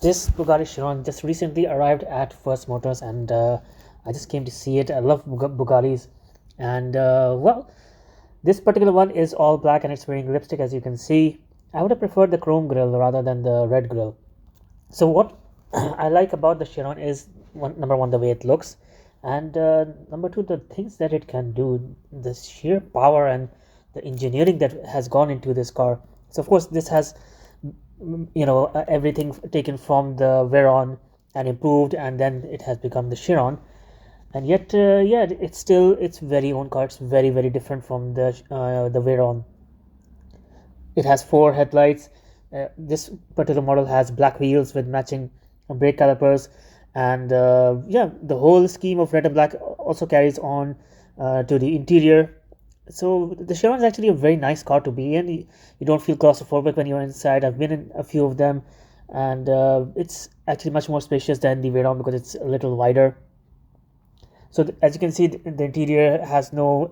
This Bugatti Chiron just recently arrived at First Motors, and I just came to see it. I love Bugattis, and well, this particular one is all black and it's wearing lipstick, as you can see. I would have preferred the chrome grille rather than the red grille. So what I like about the Chiron is number one, the way it looks, and number two, the things that it can do, the sheer power and the engineering that has gone into this car. So of course this has everything taken from the Veyron and improved, and then it has become the Chiron. And yet yeah, it's still its very own car. It's very different from the Veyron. It has four headlights. This particular model has black wheels with matching brake calipers, and yeah, the whole scheme of red and black also carries on to the interior. So the Chiron is actually a very nice car to be in. You don't feel claustrophobic when you're inside. I've been in a few of them, and it's actually much more spacious than the Veyron because it's a little wider. So as you can see, the interior has no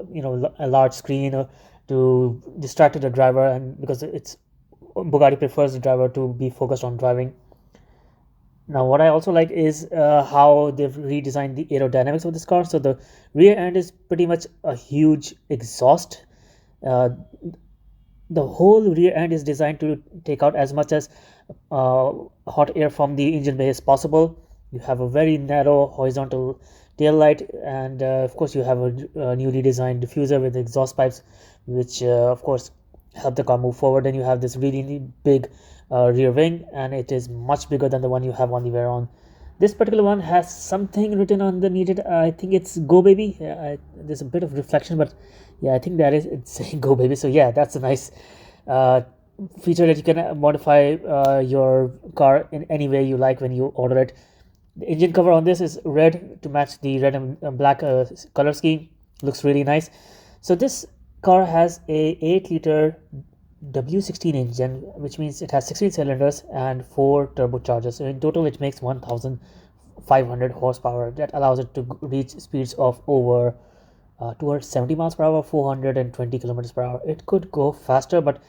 a large screen to distract the driver, and because Bugatti prefers the driver to be focused on driving. Now what I also like is how they've redesigned the aerodynamics of this car. So the rear end is pretty much a huge exhaust. The whole rear end is designed to take out as much as hot air from the engine bay as possible. You have a very narrow horizontal tail light, and of course you have a newly designed diffuser with exhaust pipes, which of course help the car move forward. And you have this really big rear wing, and it is much bigger than the one you have on the Veyron. This particular one has something written underneath it. I think it's Go Baby. There's a bit of reflection, but yeah, I think that is it's saying Go Baby. So yeah, that's a nice feature that you can modify your car in any way you like when you order it. The engine cover on this is red to match the red and black color scheme. Looks really nice. So this car has a 8-liter W16 engine, which means it has 16 cylinders and 4 turbochargers. So in total it makes 1500 horsepower. That allows it to reach speeds of over 270 miles per hour, 420 kilometers per hour. It could go faster, but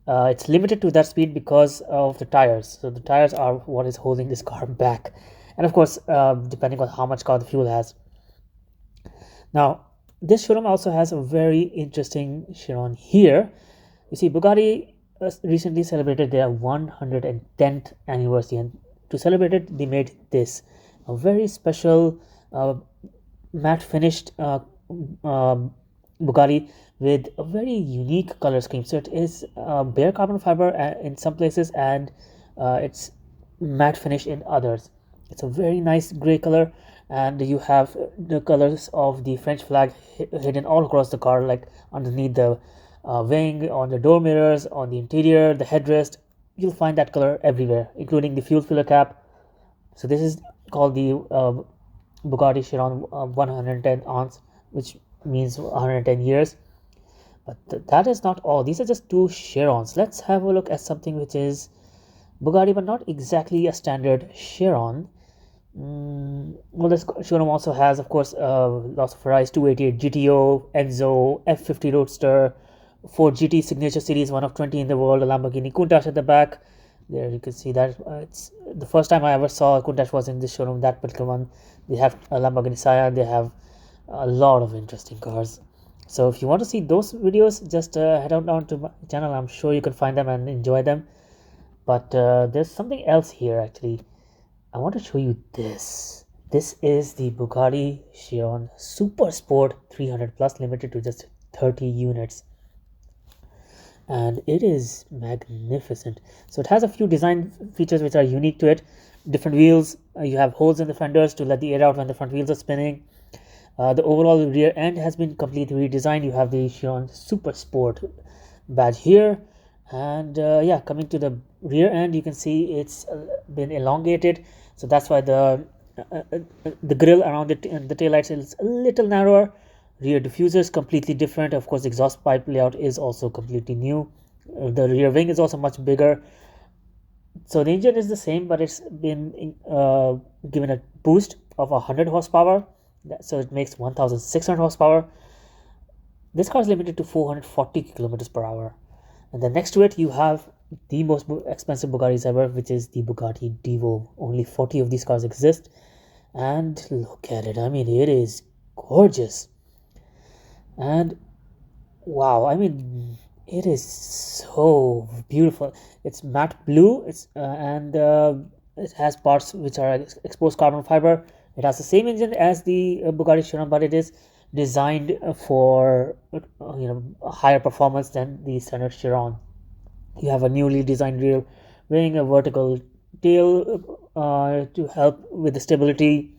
it's limited to that speed because of the tires. So the tires are what is holding this car back, and of course depending on how much car the fuel has. Now this showroom also has a very interesting Chiron here. You see, Bugatti recently celebrated their 110th anniversary, and to celebrate it they made this, a very special matte finished Bugatti with a very unique color scheme. So it is bare carbon fiber in some places, and it's matte finish in others. It's a very nice gray color, and you have the colors of the French flag hidden all across the car, like underneath the wing, on the door mirrors, on the interior, the headrest. You'll find that color everywhere, including the fuel filler cap. So this is called the Bugatti Chiron 110 ounce, which means 110 years. But that is not all. These are just two Chirons. Let's have a look at something which is Bugatti, but not exactly a standard Chiron. Well, this showroom also has, of course, lots of Ferraris, 288 GTO, Enzo, F50 Roadster, Ford GT Signature Series, one of 20 in the world, a Lamborghini Countach at the back. There you can see that it's the first time I ever saw a Countach was in this showroom, that particular one. They have a Lamborghini Sian. They have a lot of interesting cars. So if you want to see those videos, just head on down to my channel. I'm sure you can find them and enjoy them. But there's something else here actually. I want to show you this. This is the Bugatti Chiron Super Sport 300 Plus, limited to just 30 units. And it is magnificent. So it has a few design features which are unique to it. Different wheels. You have holes in the fenders to let the air out when the front wheels are spinning. The overall rear end has been completely redesigned. You have the Chiron Super Sport badge here. And yeah, coming to the rear end, you can see it's been elongated, so that's why the grill around it and the taillights is a little narrower. Rear diffuser is completely different. Of course, the exhaust pipe layout is also completely new. The rear wing is also much bigger. So the engine is the same, but it's been given a boost of 100 horsepower, so it makes 1600 horsepower. This car is limited to 440 kilometers per hour. And then next to it you have the most expensive Bugattis ever, which is the Bugatti Divo. Only 40 of these cars exist, and look at it. I mean, it is gorgeous. And wow, I mean, it is so beautiful. It's matte blue. And it has parts which are exposed carbon fiber. It has the same engine as the Bugatti Chiron, but it is designed for higher performance than the standard Chiron. You have a newly designed rear wing, a vertical tail to help with the stability,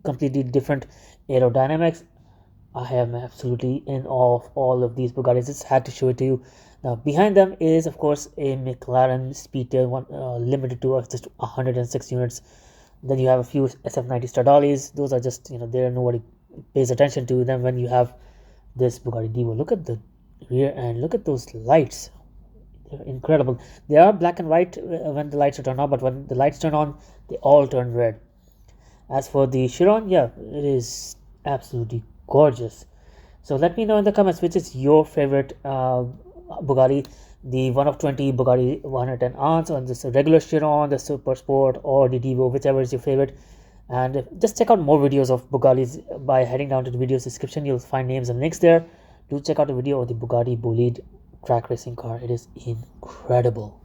completely different aerodynamics. I am absolutely in awe of all of these Bugattis. Just had to show it to you. Now, behind them is, of course, a McLaren Speedtail one, limited to just 106 units. Then you have a few SF90 Stradales. Those are just, there nobody pays attention to them when you have this Bugatti Divo. Look at the rear end. Look at those lights. They're incredible. They are black and white when the lights are turned on, but when the lights turn on, they all turn red. As for the Chiron, yeah, it is absolutely gorgeous. So let me know in the comments which is your favorite Bugatti, the 1 of 20 Bugatti 110 ounce, or this regular Chiron, the Super Sport, or the Divo, whichever is your favorite. And just check out more videos of Bugattis by heading down to the video's description. You'll find names and links there. Do check out the video of the Bugatti Bolide track racing car. It is incredible.